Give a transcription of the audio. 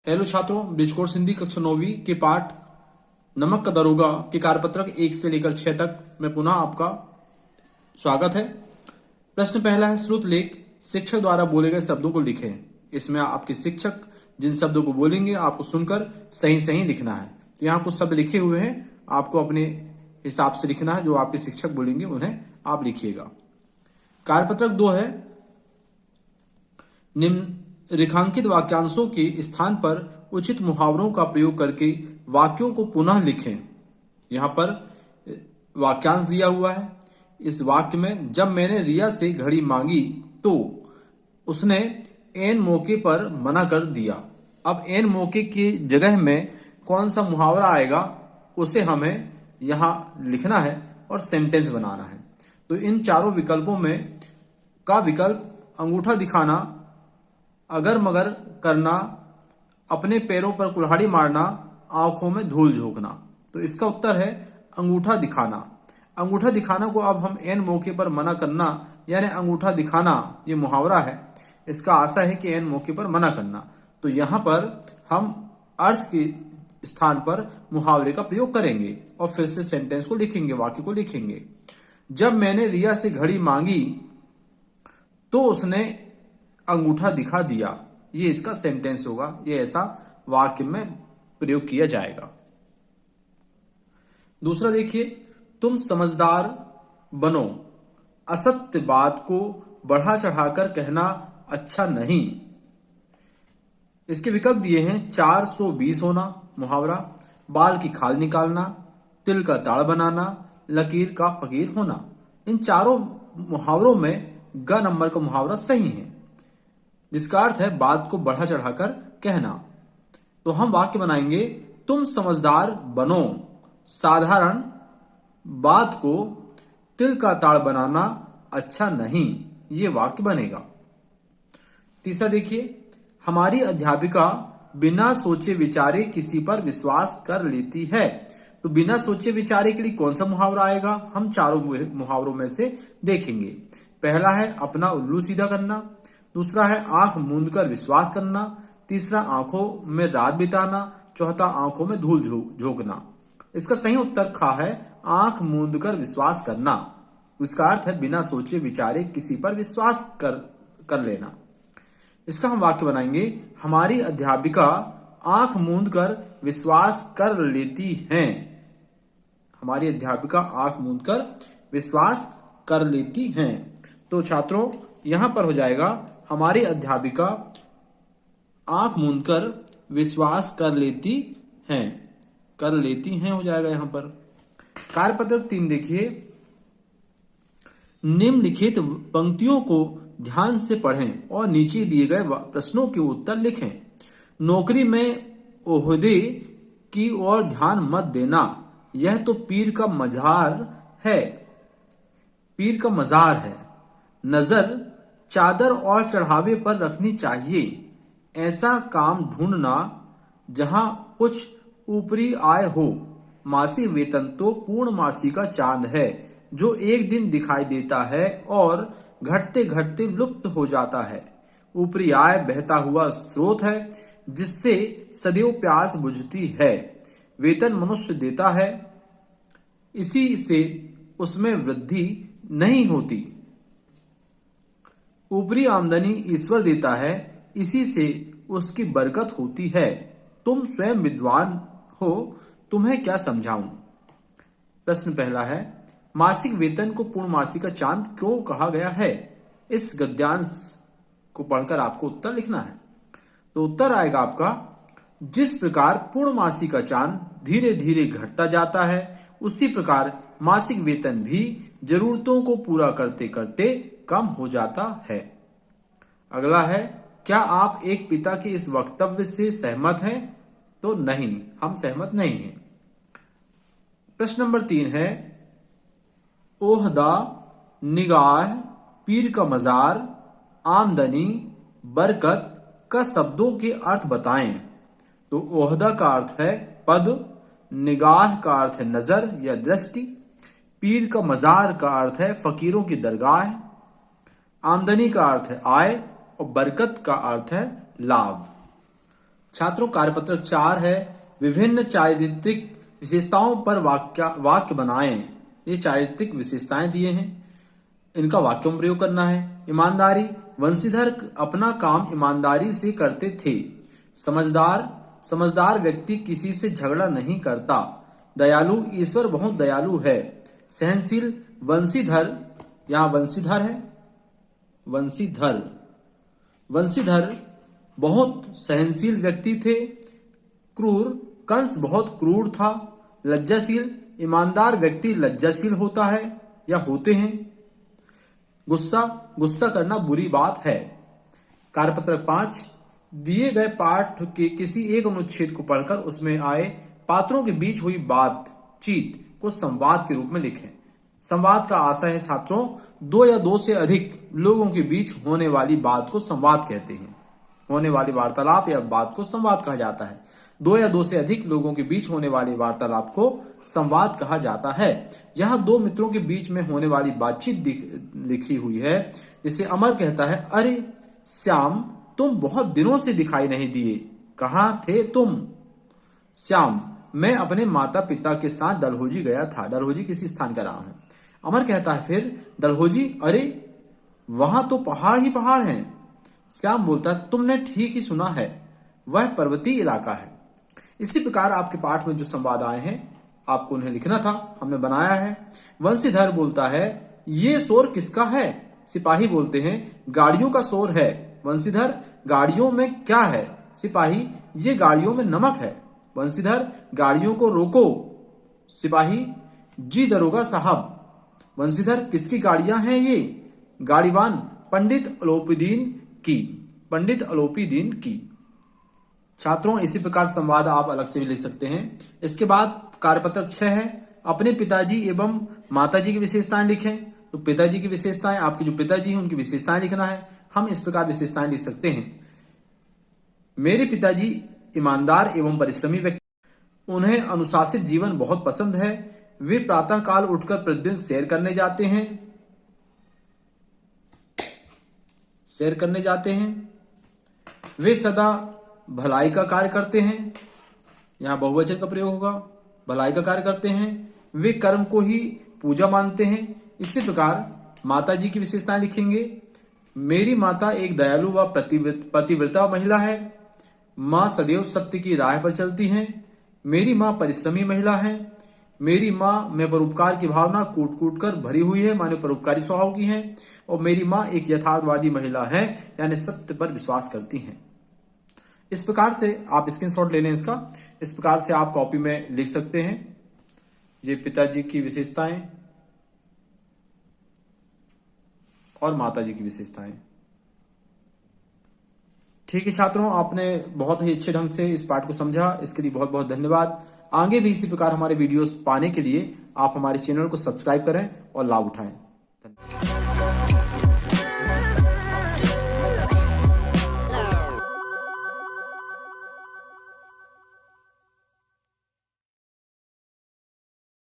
Hello छात्रों, bridge course Hindi कक्षा 9वीं के पाठ नमक का दरोगा के कार्यपत्रक 1 से लेकर 6 तक में पुनः आपका स्वागत है। प्रश्न पहला है, श्रुत लेख शिक्षक द्वारा बोले गए शब्दों को लिखें। इसमें आपके शिक्षक जिन शब्दों को बोलेंगे आपको सुनकर सही सही लिखना है। तो यहाँ कुछ शब्द लिखे हुए हैं, आपको अपने हिसाब से लिखना है। जो आपके शिक्षक बोलेंगे उन्हें आप लिखिएगा। कार्यपत्रक 2 है, निम्न रेखांकित वाक्यांशों के स्थान पर उचित मुहावरों का प्रयोग करके वाक्यों को पुनः लिखें। यहां पर वाक्यांश दिया हुआ है। इस वाक्य में जब मैंने रिया से घड़ी मांगी तो उसने एन मौके पर मना कर दिया। अब एन मौके की जगह में कौन सा मुहावरा आएगा उसे हमें यहां लिखना है और सेंटेंस बनाना है। तो इन चारों विकल्पों में का विकल्प अंगूठा दिखाना, अगर मगर करना, अपने पैरों पर कुल्हाड़ी मारना, आंखों में धूल झोंकना। तो इसका उत्तर है अंगूठा दिखाना। अंगूठा दिखाना को अब हम एन मौके पर मना करना यानी अंगूठा दिखाना, ये मुहावरा है। इसका आशा है कि एन मौके पर मना करना। तो यहां पर हम अर्थ के स्थान पर मुहावरे का प्रयोग करेंगे और फिर से सेंटेंस को लिखेंगे, वाक्य को लिखेंगे। जब मैंने रिया से घड़ी मांगी तो उसने अंगूठा दिखा दिया, ये इसका सेंटेंस होगा। ये ऐसा वाक्य में प्रयोग किया जाएगा। दूसरा देखिए, तुम समझदार बनो, असत्य बात को बढ़ा चढ़ाकर कहना अच्छा नहीं। इसके विकल्प दिए हैं 420 होना मुहावरा, बाल की खाल निकालना, तिल का ताड़ बनाना, लकीर का फकीर होना। इन चारों मुहावरों में ग नंबर का मुहावरा सही है, जिसका अर्थ है बात को बढ़ा चढ़ाकर कहना। तो हम वाक्य बनाएंगे, तुम समझदार बनो, साधारण बात को तिल का ताड़ बनाना अच्छा नहीं। ये वाक्य बनेगा। तीसरा देखिए, हमारी अध्यापिका बिना सोचे विचारे किसी पर विश्वास कर लेती है। तो बिना सोचे विचारे के लिए कौन सा मुहावरा आएगा, हम चारों मुहावरों में से देखेंगे। पहला है अपना उल्लू सीधा करना, दूसरा है आंख मूंद कर विश्वास करना, तीसरा आंखों में रात बिताना, चौथा आंखों में धूल झोंकना। इसका सही उत्तर खा है आंख मूंद कर विश्वास करना। इसका अर्थ है बिना सोचे विचारे किसी पर विश्वास कर लेना। इसका हम वाक्य बनाएंगे, हमारी अध्यापिका आंख मूंद कर विश्वास कर लेती हैं। हमारी अध्यापिका आंख मूंद कर विश्वास कर लेती हैं। तो छात्रों यहां पर हो जाएगा, हमारी अध्यापिका आंख मूंद कर विश्वास कर लेती हैं हो जाएगा यहां पर। कार्यपत्रक 3 देखिए, निम्नलिखित पंक्तियों को ध्यान से पढ़ें और नीचे दिए गए प्रश्नों के उत्तर लिखें। नौकरी में ओहदे की ओर ध्यान मत देना, यह तो पीर का मजार है। नजर चादर और चढ़ावे पर रखनी चाहिए। ऐसा काम ढूंढना जहां कुछ ऊपरी आय हो। मासिक वेतन तो पूर्णमासी का चांद है, जो एक दिन दिखाई देता है और घटते घटते लुप्त हो जाता है। ऊपरी आय बहता हुआ स्रोत है, जिससे सदैव प्यास बुझती है। वेतन मनुष्य देता है, इसी से उसमें वृद्धि नहीं होती। ऊपरी आमदनी ईश्वर देता है, इसी से उसकी बरकत होती है। तुम स्वयं विद्वान हो, तुम्हें क्या समझाऊं। प्रश्न पहला है, मासिक वेतन को पूर्णमासी का चांद क्यों कहा गया है। इस गद्यांश को पढ़कर आपको उत्तर लिखना है। तो उत्तर आएगा आपका, जिस प्रकार पूर्णमासी का चांद धीरे धीरे घटता जाता है, उसी प्रकार मासिक वेतन भी जरूरतों को पूरा करते करते कम हो जाता है। अगला है, क्या आप एक पिता के इस वक्तव्य से सहमत हैं। तो नहीं, हम सहमत नहीं हैं। प्रश्न नंबर 3 है, ओहदा, निगाह, पीर का मजार, आमदनी, बरकत का शब्दों के अर्थ बताएं। तो ओहदा का अर्थ है पद, निगाह का अर्थ है नजर या दृष्टि, पीर का मजार का अर्थ है फकीरों की दरगाह, आमदनी का अर्थ है आय और बरकत का अर्थ है लाभ। छात्रों, कार्यपत्रक 4 है, विभिन्न चारित्रिक विशेषताओं पर वाक्य बनाएं। ये चारित्रिक विशेषताएं दिए हैं, इनका वाक्यों में प्रयोग करना है। ईमानदारी, वंशीधर अपना काम ईमानदारी से करते थे। समझदार व्यक्ति किसी से झगड़ा नहीं करता। दयालु, ईश्वर बहुत दयालु है। सहनशील, वंशीधर, यहाँ वंशीधर है, वंशीधर बहुत सहनशील व्यक्ति थे। क्रूर, कंस बहुत क्रूर था। लज्जाशील, ईमानदार व्यक्ति लज्जाशील होता है या होते हैं। गुस्सा करना बुरी बात है। कार्यपत्रक 5, दिए गए पाठ के किसी एक अनुच्छेद को पढ़कर उसमें आए पात्रों के बीच हुई बातचीत को संवाद के रूप में लिखें। संवाद का आशय है छात्रों, 2 या 2 से अधिक लोगों के बीच होने वाली बात को संवाद कहते हैं। होने वाली वार्तालाप या बात को संवाद कहा जाता है। 2 या 2 से अधिक लोगों के बीच होने वाली वार्तालाप को संवाद कहा जाता है। यहाँ 2 मित्रों के बीच में होने वाली बातचीत लिखी हुई है। जिसे अमर कहता है, अरे श्याम, तुम बहुत दिनों से दिखाई नहीं दिए, कहाँ थे तुम? श्याम, मैं अपने माता पिता के साथ डलहौजी गया था। डलहौजी किसी स्थान का नाम है। अमर कहता है फिर, डलहौजी, अरे वहां तो पहाड़ ही पहाड़ हैं। श्याम बोलता है, तुमने ठीक ही सुना है, वह पर्वतीय इलाका है। इसी प्रकार आपके पाठ में जो संवाद आए हैं आपको उन्हें लिखना था, हमने बनाया है। वंशीधर बोलता है, ये शोर किसका है? सिपाही बोलते हैं, गाड़ियों का शोर है। वंशीधर, गाड़ियों में क्या है? सिपाही, ये गाड़ियों में नमक है। वंशीधर, गाड़ियों को रोको। सिपाही, जी दरोगा साहब। वंशीधर, किसकी गाड़ियां हैं ये? गाड़ीवान, पंडित अलोपीदीन की। छात्रों, इसी प्रकार संवाद आप अलग से भी लिख सकते हैं। इसके बाद कार्यपत्रक 6 है, अपने पिताजी एवं माताजी की विशेषताएं लिखें। तो पिताजी की विशेषताएं, आपके जो पिताजी हैं उनकी विशेषताएं लिखना है। हम इस प्रकार विशेषताएं लिख सकते हैं। मेरे पिताजी ईमानदार एवं परिश्रमी व्यक्ति, उन्हें अनुशासित जीवन बहुत पसंद है। वे प्रातः काल उठकर प्रतिदिन सैर करने जाते हैं। वे सदा भलाई का कार्य करते हैं। यहां बहुवचन का प्रयोग होगा, भलाई का कार्य करते हैं। वे कर्म को ही पूजा मानते हैं। इसी प्रकार माताजी की विशेषताएं लिखेंगे। मेरी माता एक दयालु व पतिव्रता महिला है। माँ सदैव सत्य की राह पर चलती हैं। मेरी माँ परिश्रमी महिला है। मेरी माँ में परोपकार की भावना कूट कूट कर भरी हुई है, माने परोपकारी स्वभाव की है। और मेरी माँ एक यथार्थवादी महिला है, यानी सत्य पर विश्वास करती हैं। इस प्रकार से आप स्क्रीनशॉट ले लें इसका। इस प्रकार से आप कॉपी में लिख सकते हैं। ये पिताजी की विशेषताएं और माताजी की विशेषताएं। ठीक है छात्रों, आपने बहुत ही अच्छे ढंग से इस पाठ को समझा, इसके लिए बहुत बहुत धन्यवाद। आगे भी इसी प्रकार हमारे वीडियोस पाने के लिए आप हमारे चैनल को सब्सक्राइब करें और लाभ उठाएं। धन्यवाद।